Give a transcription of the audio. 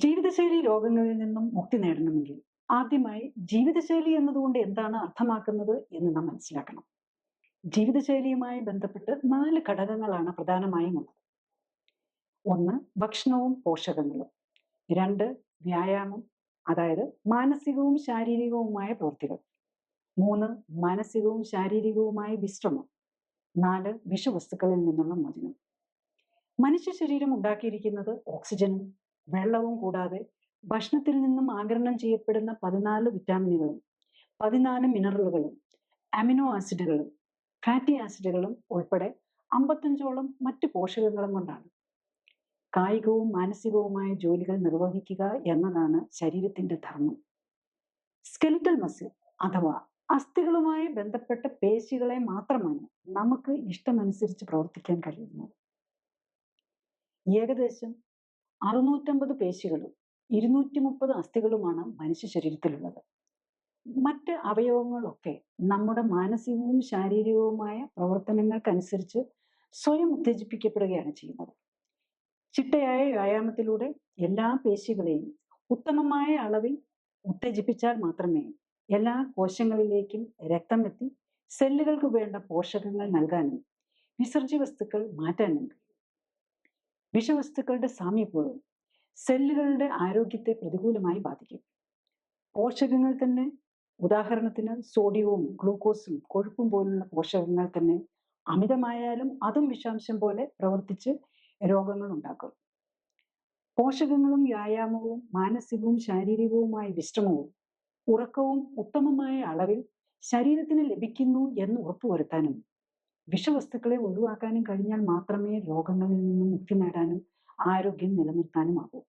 ജീവിതശൈലി രോഗങ്ങളിൽ നിന്നും മുക്തി നേടണമെങ്കിൽ ആദ്യമായി ജീവിതശൈലി എന്നതുകൊണ്ട് എന്താണ് അർത്ഥമാക്കുന്നത് എന്ന് നാം മനസ്സിലാക്കണം. ജീവിതശൈലിയുമായി ബന്ധപ്പെട്ട് 4 ഘടകങ്ങളാണ് പ്രധാനമായും ഉള്ളത്. 1 ഭക്ഷണവും പോഷകങ്ങളും, 2 വ്യായാമം, അതായത് മാനസികവും ശാരീരികവുമായ പ്രവൃത്തികൾ, 3 മാനസികവും ശാരീരികവുമായ വിശ്രമം, 4 വിഷവസ്തുക്കളിൽ നിന്നുള്ള മോചനം. മനുഷ്യ ശരീരം ഉണ്ടാക്കിയിരിക്കുന്നത് ഓക്സിജനും വെള്ളവും കൂടാതെ ഭക്ഷണത്തിൽ നിന്നും ആഗിരണം ചെയ്യപ്പെടുന്ന 14 വിറ്റാമിനുകളും 14 മിനറലുകളും അമിനോ ആസിഡുകളും ഫാറ്റി ആസിഡുകളും ഉൾപ്പെടെ 55ഓളം മറ്റ് പോഷകങ്ങളും കൊണ്ടാണ്. കായികവും മാനസികവുമായ ജോലികൾ നിർവഹിക്കുക എന്നതാണ് ശരീരത്തിന്റെ ധർമ്മം. സ്കെലിറ്റൽ മസിൽ അഥവാ അസ്ഥികളുമായി ബന്ധപ്പെട്ട പേശികളെ മാത്രമാണ് നമുക്ക് ഇഷ്ടമനുസരിച്ച് പ്രവർത്തിക്കാൻ കഴിയുന്നത്. ഏകദേശം 650 പേശികളും 230 അസ്ഥികളുമാണ് മനുഷ്യ ശരീരത്തിലുള്ളത്. മറ്റ് അവയവങ്ങളൊക്കെ നമ്മുടെ മാനസികവും ശാരീരികവുമായ പ്രവർത്തനങ്ങൾക്കനുസരിച്ച് സ്വയം ഉത്തേജിപ്പിക്കപ്പെടുകയാണ് ചെയ്യുന്നത്. ചിട്ടയായ വ്യായാമത്തിലൂടെ എല്ലാ പേശികളെയും ഉത്തമമായ അളവിൽ ഉത്തേജിപ്പിച്ചാൽ മാത്രമേ എല്ലാ കോശങ്ങളിലേക്കും രക്തം എത്തി സെല്ലുകൾക്ക് വേണ്ട പോഷകങ്ങൾ നൽകാനും വിസർജ്യ വസ്തുക്കൾ മാറ്റാനും കഴിയും. വിഷവസ്തുക്കളുടെ സാമീപ്യവും സെല്ലുകളുടെ ആരോഗ്യത്തെ പ്രതികൂലമായി ബാധിക്കും. പോഷകങ്ങൾ തന്നെ, ഉദാഹരണത്തിന് സോഡിയവും ഗ്ലൂക്കോസും കൊഴുപ്പും പോലുള്ള പോഷകങ്ങൾ തന്നെ അമിതമായാലും അതും വിഷാംശം പോലെ പ്രവർത്തിച്ച് രോഗങ്ങൾ ഉണ്ടാക്കും. പോഷകങ്ങളും വ്യായാമവും മാനസികവും ശാരീരികവുമായ വിശ്രമവും ഉറക്കവും ഉത്തമമായ അളവിൽ ശരീരത്തിന് ലഭിക്കുന്നു എന്ന് ഉറപ്പുവരുത്താനും വിഷവസ്തുക്കളെ ഒഴിവാക്കാനും കഴിഞ്ഞാൽ മാത്രമേ രോഗങ്ങളിൽ നിന്നും മുക്തി നേടാനും ആരോഗ്യം നിലനിർത്താനുമാകൂ.